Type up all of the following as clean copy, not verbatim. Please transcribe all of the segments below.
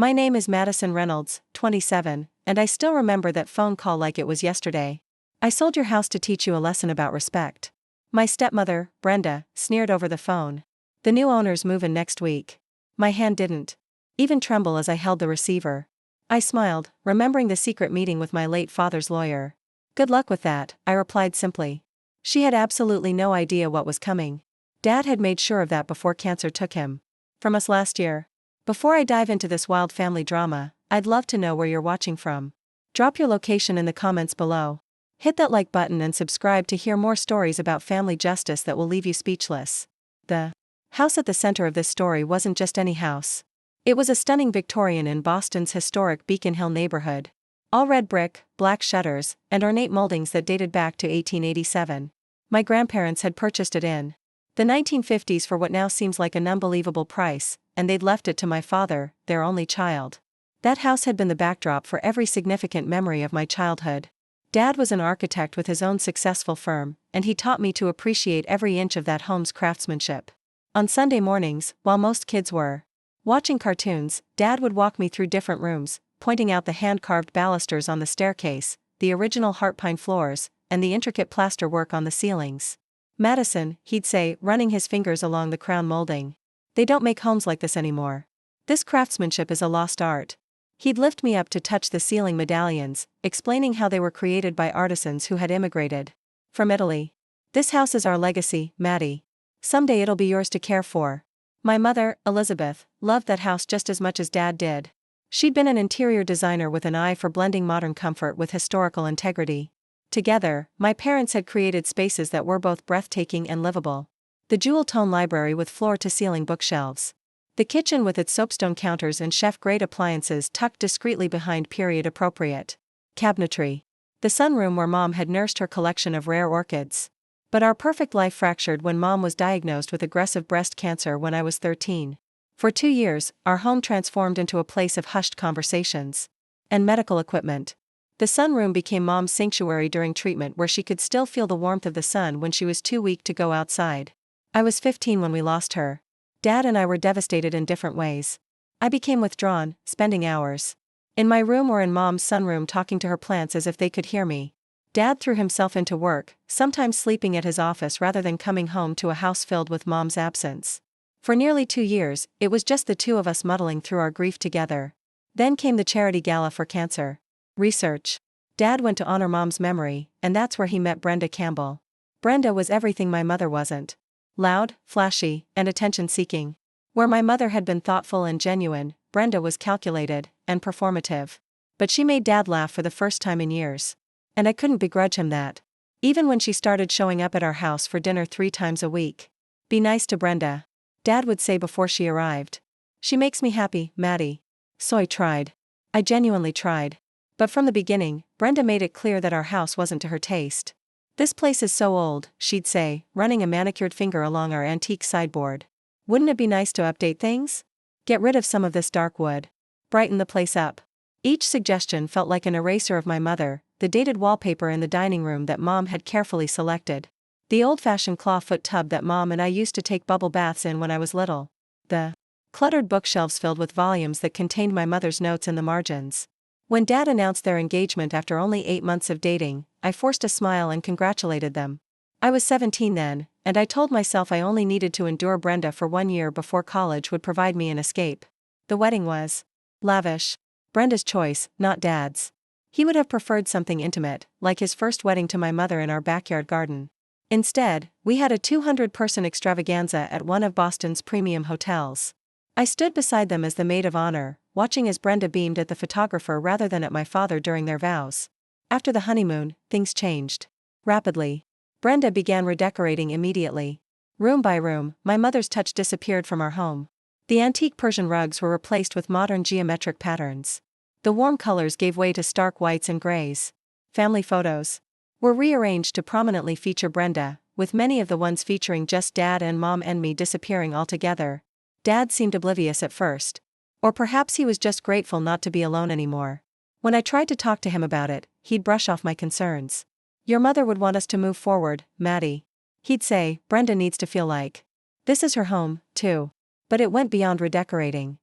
My name is Madison Reynolds, 27, and I still remember that phone call like it was yesterday. I sold your house to teach you a lesson about respect. My stepmother, Brenda, sneered over the phone. The new owners move in next week. My hand didn't even tremble as I held the receiver. I smiled, remembering the secret meeting with my late father's lawyer. Good luck with that, I replied simply. She had absolutely no idea what was coming. Dad had made sure of that before cancer took him from us last year. Before I dive into this wild family drama, I'd love to know where you're watching from. Drop your location in the comments below. Hit that like button and subscribe to hear more stories about family justice that will leave you speechless. The house at the center of this story wasn't just any house. It was a stunning Victorian in Boston's historic Beacon Hill neighborhood. All red brick, black shutters, and ornate moldings that dated back to 1887. My grandparents had purchased it in the 1950s for what now seems like an unbelievable price, and they'd left it to my father, their only child. That house had been the backdrop for every significant memory of my childhood. Dad was an architect with his own successful firm, and he taught me to appreciate every inch of that home's craftsmanship. On Sunday mornings, while most kids were watching cartoons, Dad would walk me through different rooms, pointing out the hand-carved balusters on the staircase, the original heart pine floors, and the intricate plaster work on the ceilings. Madison, he'd say, running his fingers along the crown molding. They don't make homes like this anymore. This craftsmanship is a lost art. He'd lift me up to touch the ceiling medallions, explaining how they were created by artisans who had immigrated from Italy. This house is our legacy, Maddie. Someday it'll be yours to care for. My mother, Elizabeth, loved that house just as much as Dad did. She'd been an interior designer with an eye for blending modern comfort with historical integrity. Together, my parents had created spaces that were both breathtaking and livable. The jewel-tone library with floor-to-ceiling bookshelves. The kitchen with its soapstone counters and chef-grade appliances tucked discreetly behind period-appropriate cabinetry. The sunroom where Mom had nursed her collection of rare orchids. But our perfect life fractured when Mom was diagnosed with aggressive breast cancer when I was 13. For 2 years, our home transformed into a place of hushed conversations and medical equipment. The sunroom became Mom's sanctuary during treatment, where she could still feel the warmth of the sun when she was too weak to go outside. I was 15 when we lost her. Dad and I were devastated in different ways. I became withdrawn, spending hours in my room or in Mom's sunroom talking to her plants as if they could hear me. Dad threw himself into work, sometimes sleeping at his office rather than coming home to a house filled with Mom's absence. For nearly 2 years, it was just the two of us muddling through our grief together. Then came the charity gala for cancer research. Dad went to honor Mom's memory, and that's where he met Brenda Campbell. Brenda was everything my mother wasn't. Loud, flashy, and attention-seeking. Where my mother had been thoughtful and genuine, Brenda was calculated and performative. But she made Dad laugh for the first time in years. And I couldn't begrudge him that. Even when she started showing up at our house for dinner 3 times a week. Be nice to Brenda, Dad would say before she arrived. She makes me happy, Maddie. So I tried. I genuinely tried. But from the beginning, Brenda made it clear that our house wasn't to her taste. This place is so old, she'd say, running a manicured finger along our antique sideboard. Wouldn't it be nice to update things? Get rid of some of this dark wood. Brighten the place up. Each suggestion felt like an eraser of my mother, the dated wallpaper in the dining room that Mom had carefully selected. The old-fashioned clawfoot tub that Mom and I used to take bubble baths in when I was little. The cluttered bookshelves filled with volumes that contained my mother's notes in the margins. When Dad announced their engagement after only 8 months of dating, I forced a smile and congratulated them. I was 17 then, and I told myself I only needed to endure Brenda for 1 year before college would provide me an escape. The wedding was lavish. Brenda's choice, not Dad's. He would have preferred something intimate, like his first wedding to my mother in our backyard garden. Instead, we had a 200-person extravaganza at one of Boston's premium hotels. I stood beside them as the maid of honor, watching as Brenda beamed at the photographer rather than at my father during their vows. After the honeymoon, things changed rapidly. Brenda began redecorating immediately. Room by room, my mother's touch disappeared from our home. The antique Persian rugs were replaced with modern geometric patterns. The warm colors gave way to stark whites and grays. Family photos were rearranged to prominently feature Brenda, with many of the ones featuring just Dad and Mom and me disappearing altogether. Dad seemed oblivious at first. Or perhaps he was just grateful not to be alone anymore. When I tried to talk to him about it, he'd brush off my concerns. Your mother would want us to move forward, Maddie. He'd say, Brenda needs to feel like this is her home, too. But it went beyond redecorating.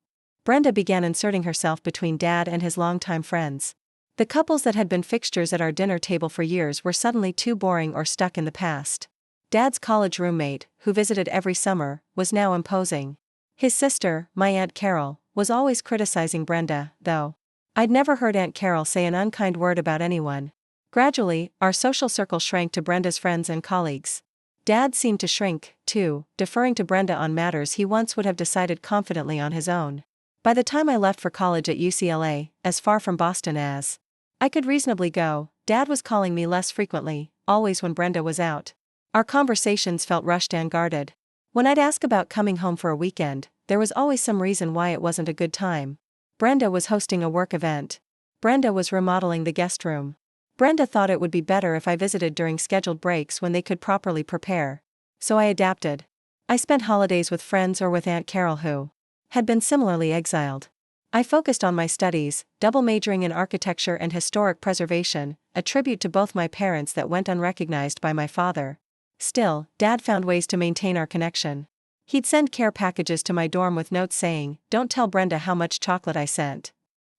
Brenda began inserting herself between Dad and his longtime friends. The couples that had been fixtures at our dinner table for years were suddenly too boring or stuck in the past. Dad's college roommate, who visited every summer, was now imposing. His sister, my Aunt Carol, was always criticizing Brenda, though. I'd never heard Aunt Carol say an unkind word about anyone. Gradually, our social circle shrank to Brenda's friends and colleagues. Dad seemed to shrink, too, deferring to Brenda on matters he once would have decided confidently on his own. By the time I left for college at UCLA, as far from Boston as I could reasonably go, Dad was calling me less frequently, always when Brenda was out. Our conversations felt rushed and guarded. When I'd ask about coming home for a weekend, there was always some reason why it wasn't a good time. Brenda was hosting a work event. Brenda was remodeling the guest room. Brenda thought it would be better if I visited during scheduled breaks when they could properly prepare. So I adapted. I spent holidays with friends or with Aunt Carol who had been similarly exiled. I focused on my studies, double majoring in architecture and historic preservation, a tribute to both my parents that went unrecognized by my father. Still, Dad found ways to maintain our connection. He'd send care packages to my dorm with notes saying, "Don't tell Brenda how much chocolate I sent."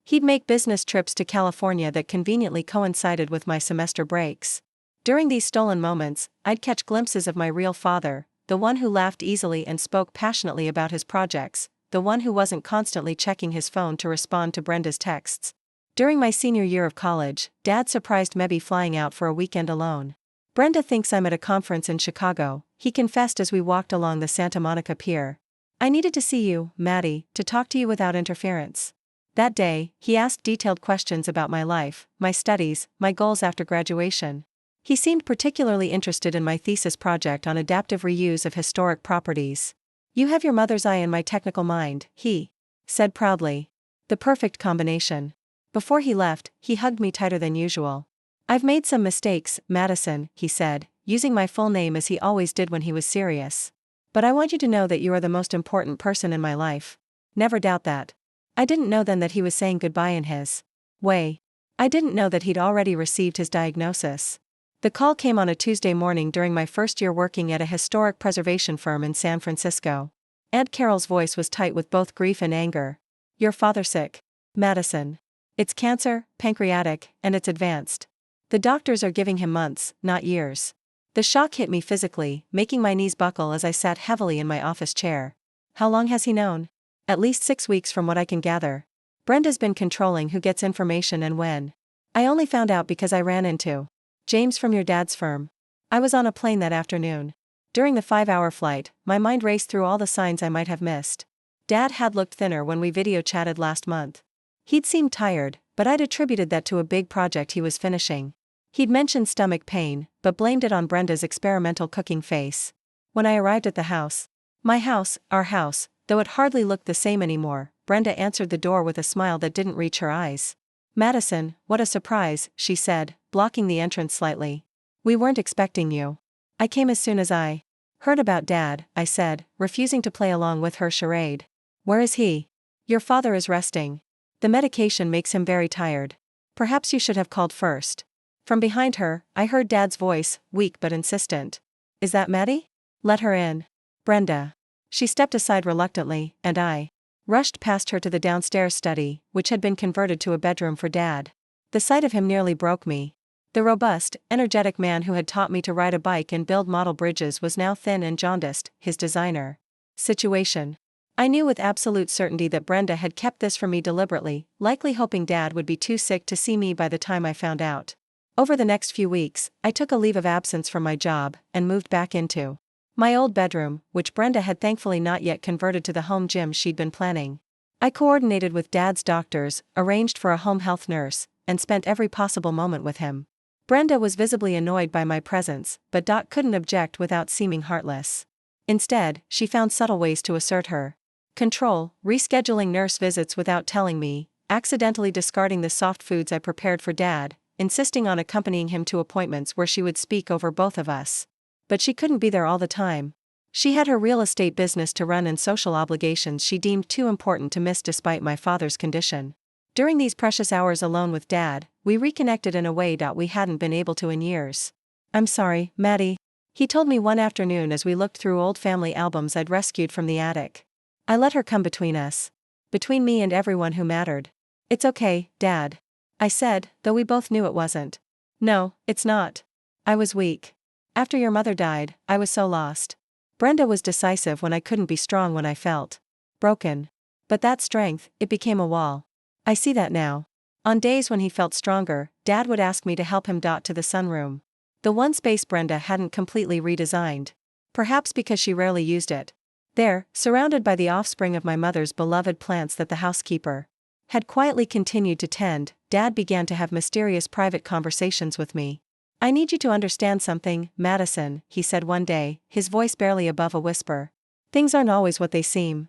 He'd make business trips to California that conveniently coincided with my semester breaks. During these stolen moments, I'd catch glimpses of my real father, the one who laughed easily and spoke passionately about his projects, the one who wasn't constantly checking his phone to respond to Brenda's texts. During my senior year of college, Dad surprised me flying out for a weekend alone. "Brenda thinks I'm at a conference in Chicago," he confessed as we walked along the Santa Monica Pier. "I needed to see you, Maddie, to talk to you without interference." That day, he asked detailed questions about my life, my studies, my goals after graduation. He seemed particularly interested in my thesis project on adaptive reuse of historic properties. "You have your mother's eye and my technical mind," he said proudly. "The perfect combination." Before he left, he hugged me tighter than usual. "I've made some mistakes, Madison," he said, using my full name as he always did when he was serious. "But I want you to know that you are the most important person in my life. Never doubt that." I didn't know then that he was saying goodbye in his way. I didn't know that he'd already received his diagnosis. The call came on a Tuesday morning during my first year working at a historic preservation firm in San Francisco. Aunt Carol's voice was tight with both grief and anger. "Your father's sick, Madison. It's cancer, pancreatic, and it's advanced. The doctors are giving him months, not years." The shock hit me physically, making my knees buckle as I sat heavily in my office chair. "How long has he known?" "At least 6 weeks from what I can gather. Brenda's been controlling who gets information and when. I only found out because I ran into James from your dad's firm. I was on a plane that afternoon. During the 5-hour flight, my mind raced through all the signs I might have missed. Dad had looked thinner when we video chatted last month. He'd seemed tired, but I'd attributed that to a big project he was finishing. He'd mentioned stomach pain, but blamed it on Brenda's experimental cooking face. When I arrived at the house, our house, though it hardly looked the same anymore, Brenda answered the door with a smile that didn't reach her eyes. "Madison, what a surprise," she said, blocking the entrance slightly. "We weren't expecting you." "I came as soon as I heard about Dad," I said, refusing to play along with her charade. "Where is he?" "Your father is resting. The medication makes him very tired. Perhaps you should have called first." From behind her, I heard Dad's voice, weak but insistent. "Is that Maddie? Let her in." "Brenda." She stepped aside reluctantly, and I rushed past her to the downstairs study, which had been converted to a bedroom for Dad. The sight of him nearly broke me. The robust, energetic man who had taught me to ride a bike and build model bridges was now thin and jaundiced, his designer situation. I knew with absolute certainty that Brenda had kept this from me deliberately, likely hoping Dad would be too sick to see me by the time I found out. Over the next few weeks, I took a leave of absence from my job, and moved back into my old bedroom, which Brenda had thankfully not yet converted to the home gym she'd been planning. I coordinated with Dad's doctors, arranged for a home health nurse, and spent every possible moment with him. Brenda was visibly annoyed by my presence, but Doc couldn't object without seeming heartless. Instead, she found subtle ways to assert her control, rescheduling nurse visits without telling me, accidentally discarding the soft foods I prepared for Dad, insisting on accompanying him to appointments where she would speak over both of us. But she couldn't be there all the time. She had her real estate business to run and social obligations she deemed too important to miss despite my father's condition. During these precious hours alone with Dad, we reconnected in a way that we hadn't been able to in years. "I'm sorry, Maddie," he told me one afternoon as we looked through old family albums I'd rescued from the attic. "I let her come between us. Between me and everyone who mattered. It's okay, Dad. I said, though we both knew it wasn't. No, it's not. I was weak. After your mother died, I was so lost. Brenda was decisive when I couldn't be strong when I felt broken. But that strength, it became a wall. I see that now. On days when he felt stronger, Dad would ask me to help him dot to the sunroom. The one space Brenda hadn't completely redesigned. Perhaps because she rarely used it. There, surrounded by the offspring of my mother's beloved plants that the housekeeper had quietly continued to tend, Dad began to have mysterious private conversations with me. I need you to understand something, Madison, he said one day, his voice barely above a whisper. Things aren't always what they seem.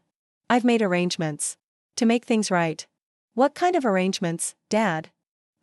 I've made arrangements to make things right. What kind of arrangements, Dad?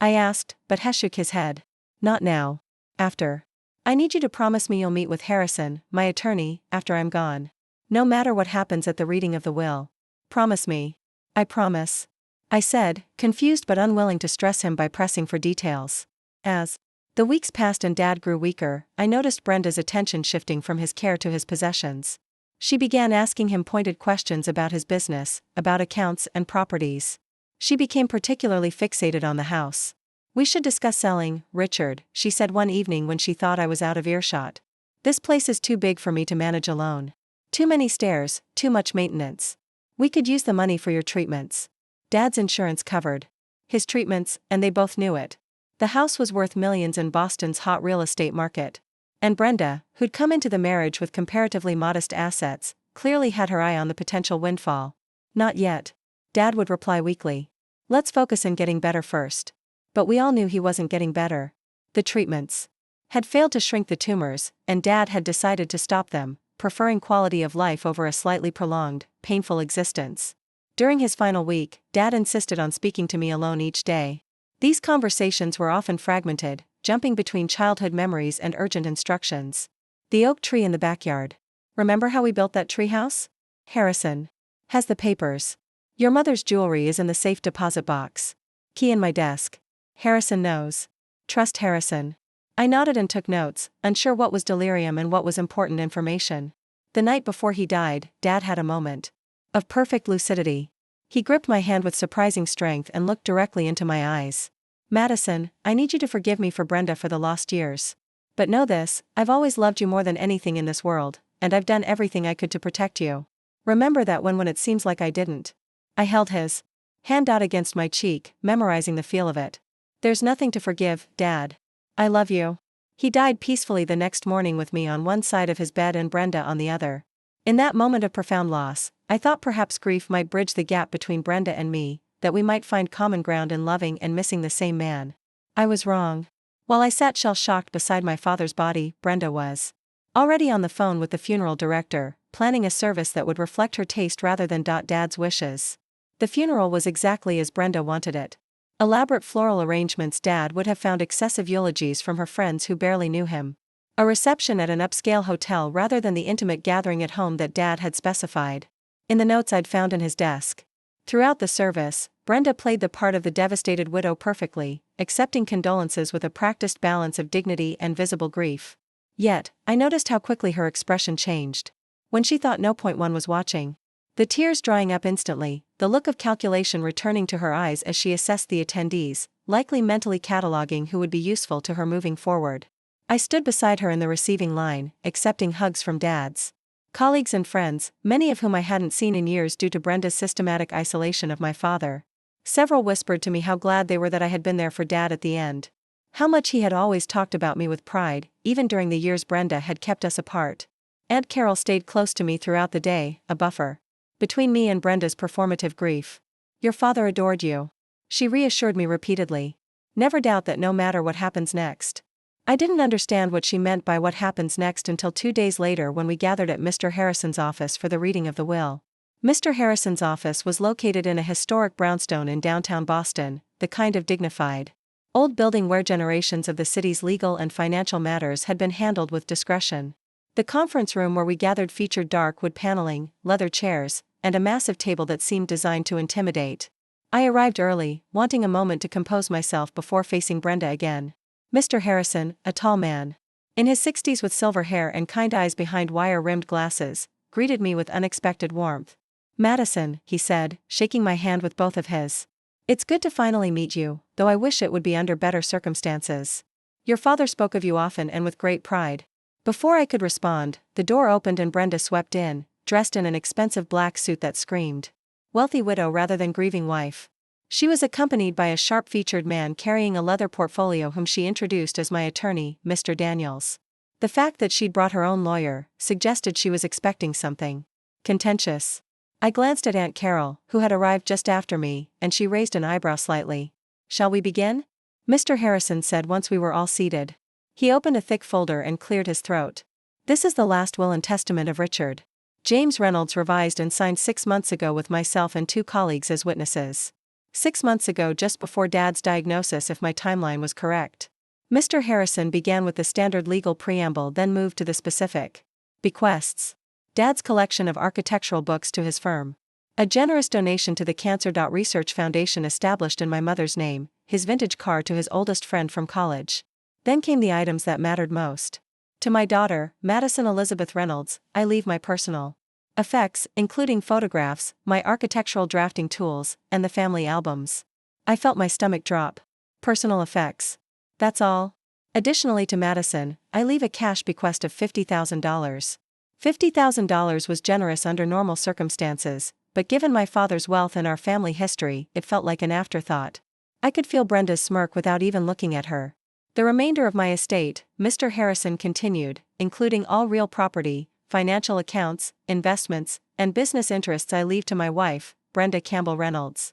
I asked, but Hess shook his head. Not now. After. I need you to promise me you'll meet with Harrison, my attorney, after I'm gone. No matter what happens at the reading of the will. Promise me. I promise. I said, confused but unwilling to stress him by pressing for details. As the weeks passed and Dad grew weaker, I noticed Brenda's attention shifting from his care to his possessions. She began asking him pointed questions about his business, about accounts and properties. She became particularly fixated on the house. We should discuss selling, Richard, she said one evening when she thought I was out of earshot. This place is too big for me to manage alone. Too many stairs, too much maintenance. We could use the money for your treatments. Dad's insurance covered his treatments, and they both knew it. The house was worth millions in Boston's hot real estate market. And Brenda, who'd come into the marriage with comparatively modest assets, clearly had her eye on the potential windfall. Not yet. Dad would reply weakly. Let's focus on getting better first. But we all knew he wasn't getting better. The treatments had failed to shrink the tumors, and Dad had decided to stop them, preferring quality of life over a slightly prolonged, painful existence. During his final week, Dad insisted on speaking to me alone each day. These conversations were often fragmented, jumping between childhood memories and urgent instructions. The oak tree in the backyard. Remember how we built that treehouse? Harrison has the papers. Your mother's jewelry is in the safe deposit box. Key in my desk. Harrison knows. Trust Harrison. I nodded and took notes, unsure what was delirium and what was important information. The night before he died, Dad had a moment of perfect lucidity. He gripped my hand with surprising strength and looked directly into my eyes. Madison, I need you to forgive me for Brenda for the lost years. But know this, I've always loved you more than anything in this world, and I've done everything I could to protect you. Remember that when it seems like I didn't. I held his hand out against my cheek, memorizing the feel of it. There's nothing to forgive, Dad. I love you. He died peacefully the next morning with me on one side of his bed and Brenda on the other. In that moment of profound loss, I thought perhaps grief might bridge the gap between Brenda and me, that we might find common ground in loving and missing the same man. I was wrong. While I sat shell-shocked beside my father's body, Brenda was already on the phone with the funeral director, planning a service that would reflect her taste rather than Dad's wishes. The funeral was exactly as Brenda wanted it. Elaborate floral arrangements. Dad would have found excessive eulogies from her friends who barely knew him. A reception at an upscale hotel rather than the intimate gathering at home that Dad had specified. In the notes I'd found in his desk. Throughout the service, Brenda played the part of the devastated widow perfectly, accepting condolences with a practiced balance of dignity and visible grief. Yet, I noticed how quickly her expression changed. When she thought no point one was watching. The tears drying up instantly, the look of calculation returning to her eyes as she assessed the attendees, likely mentally cataloging who would be useful to her moving forward. I stood beside her in the receiving line, accepting hugs from Dad's colleagues and friends, many of whom I hadn't seen in years due to Brenda's systematic isolation of my father. Several whispered to me how glad they were that I had been there for Dad at the end. How much he had always talked about me with pride, even during the years Brenda had kept us apart. Aunt Carol stayed close to me throughout the day, a buffer between me and Brenda's performative grief. Your father adored you. She reassured me repeatedly. Never doubt that no matter what happens next. I didn't understand what she meant by what happens next until 2 days later when we gathered at Mr. Harrison's office for the reading of the will. Mr. Harrison's office was located in a historic brownstone in downtown Boston, the kind of dignified old building where generations of the city's legal and financial matters had been handled with discretion. The conference room where we gathered featured dark wood paneling, leather chairs, and a massive table that seemed designed to intimidate. I arrived early, wanting a moment to compose myself before facing Brenda again. Mr. Harrison, a tall man, in his 60s with silver hair and kind eyes behind wire-rimmed glasses, greeted me with unexpected warmth. Madison, he said, shaking my hand with both of his. It's good to finally meet you, though I wish it would be under better circumstances. Your father spoke of you often and with great pride. Before I could respond, the door opened and Brenda swept in, dressed in an expensive black suit that screamed wealthy widow rather than grieving wife. She was accompanied by a sharp-featured man carrying a leather portfolio whom she introduced as my attorney, Mr. Daniels. The fact that she'd brought her own lawyer suggested she was expecting something contentious. I glanced at Aunt Carol, who had arrived just after me, and she raised an eyebrow slightly. Shall we begin? Mr. Harrison said once we were all seated. He opened a thick folder and cleared his throat. This is the last will and testament of Richard James Reynolds, revised and signed 6 months ago with myself and 2 colleagues as witnesses. 6 months ago, just before Dad's diagnosis, if my timeline was correct. Mr. Harrison began with the standard legal preamble, then moved to the specific bequests. Dad's collection of architectural books to his firm. A generous donation to the Cancer Research Foundation established in my mother's name, his vintage car to his oldest friend from college. Then came the items that mattered most. To my daughter, Madison Elizabeth Reynolds, I leave my personal effects, including photographs, my architectural drafting tools, and the family albums. I felt my stomach drop. Personal effects. That's all. Additionally, to Madison, I leave a cash bequest of $50,000. $50,000 was generous under normal circumstances, but given my father's wealth and our family history, it felt like an afterthought. I could feel Brenda's smirk without even looking at her. The remainder of my estate, Mr. Harrison continued, including all real property, financial accounts, investments, and business interests, I leave to my wife, Brenda Campbell Reynolds.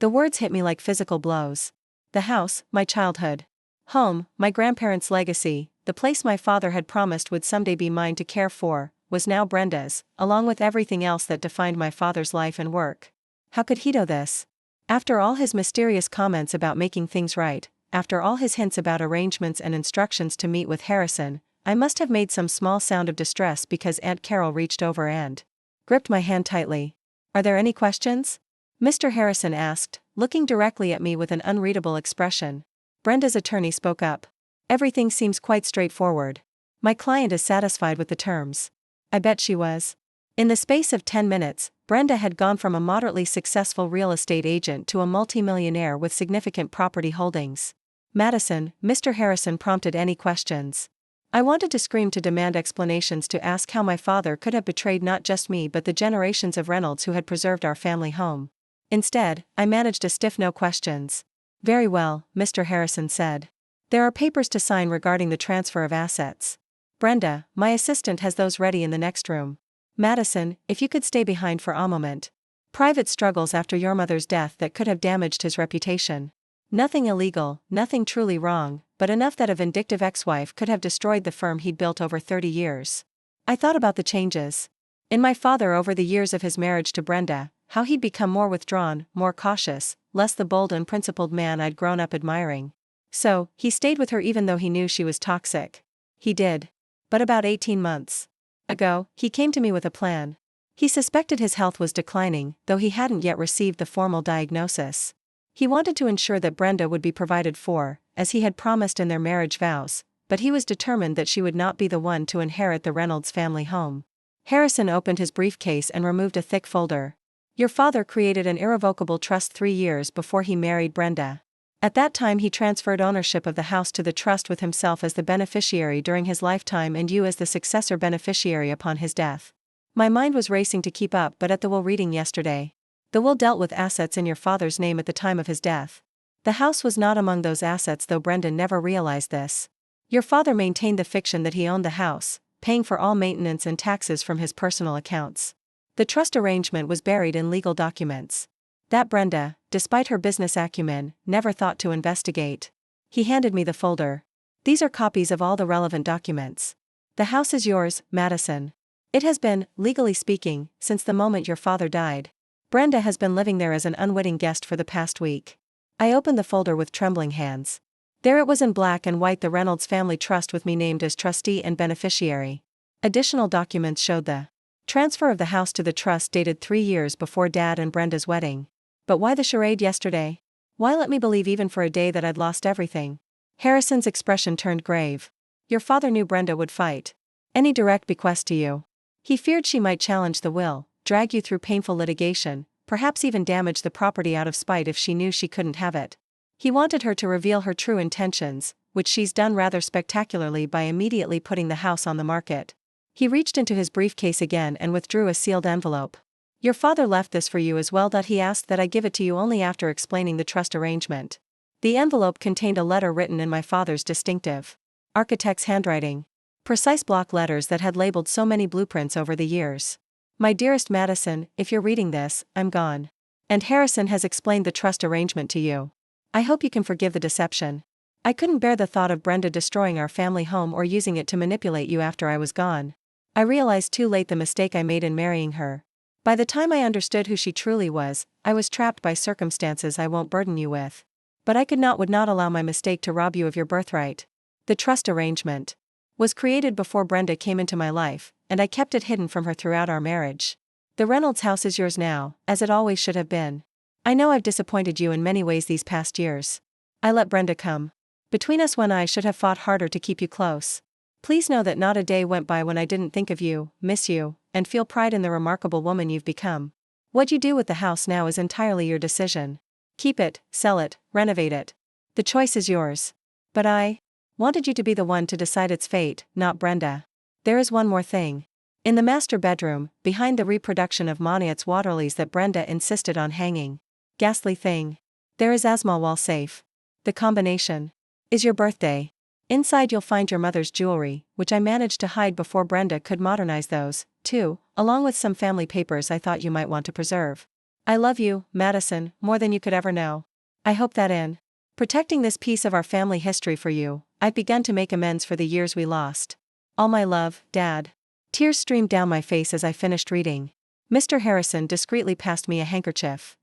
The words hit me like physical blows. The house, my childhood home, my grandparents' legacy, the place my father had promised would someday be mine to care for, was now Brenda's, along with everything else that defined my father's life and work. How could he know this? After all his mysterious comments about making things right, after all his hints about arrangements and instructions to meet with Harrison, I must have made some small sound of distress because Aunt Carol reached over and gripped my hand tightly. Are there any questions? Mr. Harrison asked, looking directly at me with an unreadable expression. Brenda's attorney spoke up. Everything seems quite straightforward. My client is satisfied with the terms. I bet she was. In the space of 10 minutes, Brenda had gone from a moderately successful real estate agent to a multimillionaire with significant property holdings. Madison, Mr. Harrison prompted any questions. I wanted to scream, to demand explanations, to ask how my father could have betrayed not just me but the generations of Reynolds who had preserved our family home. Instead, I managed a stiff no questions. Very well, Mr. Harrison said. There are papers to sign regarding the transfer of assets. Brenda, my assistant, has those ready in the next room. Madison, if you could stay behind for a moment. Private struggles after your mother's death that could have damaged his reputation. Nothing illegal, nothing truly wrong, but enough that a vindictive ex-wife could have destroyed the firm he'd built over 30 years. I thought about the changes in my father over the years of his marriage to Brenda, how he'd become more withdrawn, more cautious, less the bold and principled man I'd grown up admiring. So, he stayed with her even though he knew she was toxic. He did. But about 18 months ago, he came to me with a plan. He suspected his health was declining, though he hadn't yet received the formal diagnosis. He wanted to ensure that Brenda would be provided for, as he had promised in their marriage vows, but he was determined that she would not be the one to inherit the Reynolds family home. Harrison opened his briefcase and removed a thick folder. Your father created an irrevocable trust 3 years before he married Brenda. At that time he transferred ownership of the house to the trust with himself as the beneficiary during his lifetime and you as the successor beneficiary upon his death. My mind was racing to keep up, but at the will reading yesterday, the will dealt with assets in your father's name at the time of his death. The house was not among those assets, though Brendan never realized this. Your father maintained the fiction that he owned the house, paying for all maintenance and taxes from his personal accounts. The trust arrangement was buried in legal documents that Brenda, despite her business acumen, never thought to investigate. He handed me the folder. These are copies of all the relevant documents. The house is yours, Madison. It has been, legally speaking, since the moment your father died. Brenda has been living there as an unwitting guest for the past week. I opened the folder with trembling hands. There it was in black and white, the Reynolds family trust with me named as trustee and beneficiary. Additional documents showed the transfer of the house to the trust dated 3 years before Dad and Brenda's wedding. But why the charade yesterday? Why let me believe even for a day that I'd lost everything? Harrison's expression turned grave. Your father knew Brenda would fight any direct bequest to you. He feared she might challenge the will, drag you through painful litigation, perhaps even damage the property out of spite if she knew she couldn't have it. He wanted her to reveal her true intentions, which she's done rather spectacularly by immediately putting the house on the market. He reached into his briefcase again and withdrew a sealed envelope. Your father left this for you as well. He asked that I give it to you only after explaining the trust arrangement. The envelope contained a letter written in my father's distinctive architect's handwriting. Precise block letters that had labeled so many blueprints over the years. My dearest Madison, if you're reading this, I'm gone. And Harrison has explained the trust arrangement to you. I hope you can forgive the deception. I couldn't bear the thought of Brenda destroying our family home or using it to manipulate you after I was gone. I realized too late the mistake I made in marrying her. By the time I understood who she truly was, I was trapped by circumstances I won't burden you with. But I would not allow my mistake to rob you of your birthright. The trust arrangement was created before Brenda came into my life, and I kept it hidden from her throughout our marriage. The Reynolds house is yours now, as it always should have been. I know I've disappointed you in many ways these past years. I let Brenda come between us when I should have fought harder to keep you close. Please know that not a day went by when I didn't think of you, miss you, and feel pride in the remarkable woman you've become. What you do with the house now is entirely your decision. Keep it, sell it, renovate it. The choice is yours. But I wanted you to be the one to decide its fate, not Brenda. There is one more thing. In the master bedroom, behind the reproduction of Monet's waterlilies that Brenda insisted on hanging. Ghastly thing. There is Asmal wall safe. The combination is your birthday. Inside you'll find your mother's jewelry, which I managed to hide before Brenda could modernize those, too, along with some family papers I thought you might want to preserve. I love you, Madison, more than you could ever know. I hope that in protecting this piece of our family history for you, I've begun to make amends for the years we lost. All my love, Dad. Tears streamed down my face as I finished reading. Mr. Harrison discreetly passed me a handkerchief.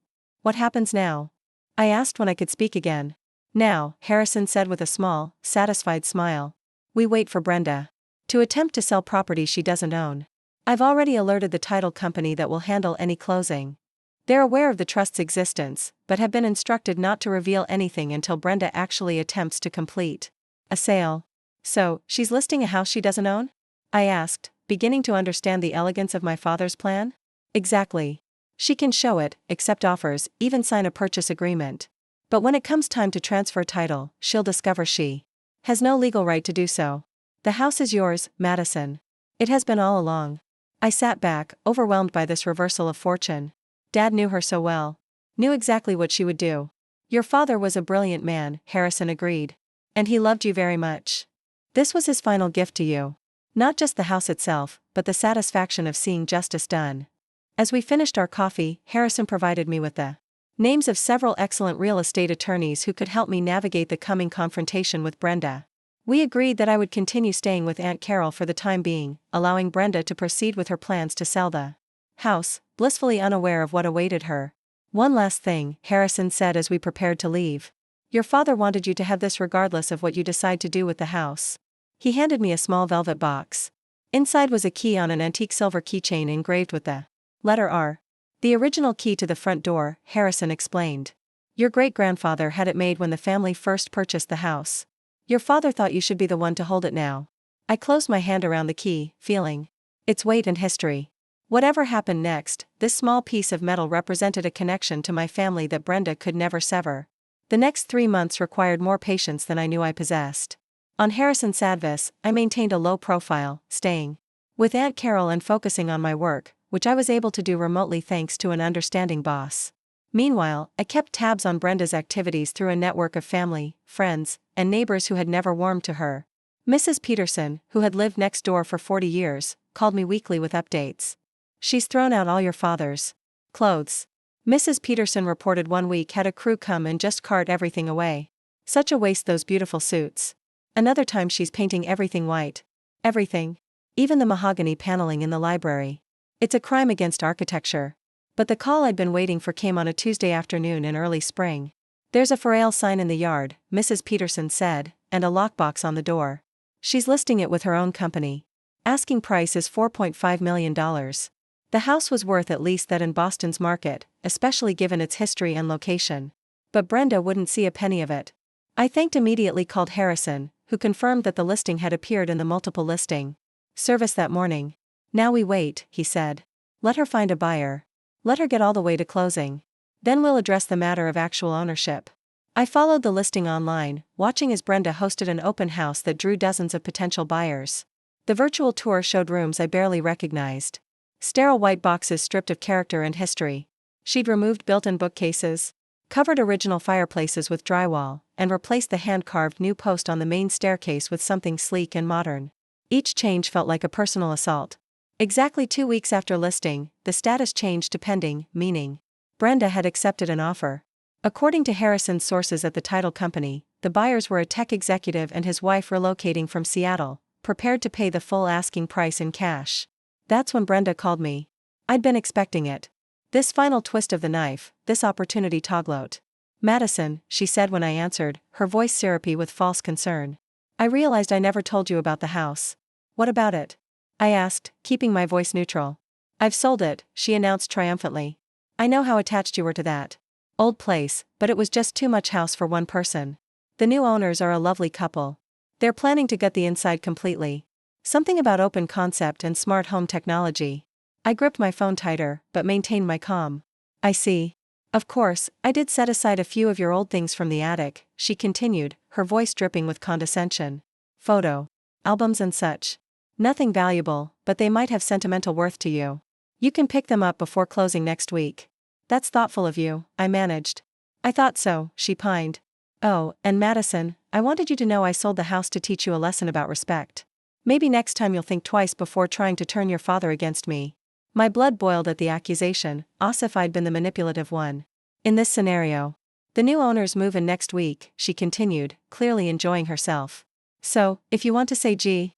What happens now? I asked when I could speak again. Now, Harrison said with a small, satisfied smile. We wait for Brenda to attempt to sell property she doesn't own. I've already alerted the title company that will handle any closing. They're aware of the trust's existence, but have been instructed not to reveal anything until Brenda actually attempts to complete a sale. So, she's listing a house she doesn't own? I asked, beginning to understand the elegance of my father's plan. Exactly. She can show it, accept offers, even sign a purchase agreement. But when it comes time to transfer title, she'll discover she has no legal right to do so. The house is yours, Madison. It has been all along. I sat back, overwhelmed by this reversal of fortune. Dad knew her so well. Knew exactly what she would do. Your father was a brilliant man, Harrison agreed. And he loved you very much. This was his final gift to you. Not just the house itself, but the satisfaction of seeing justice done. As we finished our coffee, Harrison provided me with the names of several excellent real estate attorneys who could help me navigate the coming confrontation with Brenda. We agreed that I would continue staying with Aunt Carol for the time being, allowing Brenda to proceed with her plans to sell the house, blissfully unaware of what awaited her. One last thing, Harrison said as we prepared to leave. Your father wanted you to have this regardless of what you decide to do with the house. He handed me a small velvet box. Inside was a key on an antique silver keychain engraved with the letter R. The original key to the front door, Harrison explained. Your great-grandfather had it made when the family first purchased the house. Your father thought you should be the one to hold it now. I closed my hand around the key, feeling its weight and history. Whatever happened next, this small piece of metal represented a connection to my family that Brenda could never sever. The next 3 months required more patience than I knew I possessed. On Harrison's advice, I maintained a low profile, staying with Aunt Carol and focusing on my work, which I was able to do remotely thanks to an understanding boss. Meanwhile, I kept tabs on Brenda's activities through a network of family, friends, and neighbors who had never warmed to her. Mrs. Peterson, who had lived next door for 40 years, called me weekly with updates. She's thrown out all your father's clothes. Mrs. Peterson reported one week had a crew come and just cart everything away. Such a waste, those beautiful suits. Another time she's painting everything white. Everything. Even the mahogany paneling in the library. It's a crime against architecture. But the call I'd been waiting for came on a Tuesday afternoon in early spring. There's a for sale sign in the yard, Mrs. Peterson said, and a lockbox on the door. She's listing it with her own company. Asking price is $4.5 million. The house was worth at least that in Boston's market, especially given its history and location. But Brenda wouldn't see a penny of it. I thanked immediately called Harrison, who confirmed that the listing had appeared in the multiple listing service that morning. Now we wait, he said. Let her find a buyer. Let her get all the way to closing. Then we'll address the matter of actual ownership. I followed the listing online, watching as Brenda hosted an open house that drew dozens of potential buyers. The virtual tour showed rooms I barely recognized. Sterile white boxes stripped of character and history. She'd removed built-in bookcases, covered original fireplaces with drywall, and replaced the hand-carved new post on the main staircase with something sleek and modern. Each change felt like a personal assault. Exactly 2 weeks after listing, the status changed to pending, meaning Brenda had accepted an offer. According to Harrison's sources at the title company, the buyers were a tech executive and his wife relocating from Seattle, prepared to pay the full asking price in cash. That's when Brenda called me. I'd been expecting it. This final twist of the knife, this opportunity toglote. Madison, she said when I answered, her voice syrupy with false concern. I realized I never told you about the house. What about it? I asked, keeping my voice neutral. I've sold it, she announced triumphantly. I know how attached you were to that old place, but it was just too much house for one person. The new owners are a lovely couple. They're planning to gut the inside completely. Something about open concept and smart home technology. I gripped my phone tighter, but maintained my calm. I see. Of course, I did set aside a few of your old things from the attic, she continued, her voice dripping with condescension. Photo albums and such. Nothing valuable, but they might have sentimental worth to you. You can pick them up before closing next week. That's thoughtful of you, I managed. I thought so, she pined. Oh, and Madison, I wanted you to know I sold the house to teach you a lesson about respect. Maybe next time you'll think twice before trying to turn your father against me. My blood boiled at the accusation, as if I'd been the manipulative one. In this scenario, the new owners move in next week, she continued, clearly enjoying herself. So, if you want to say gee,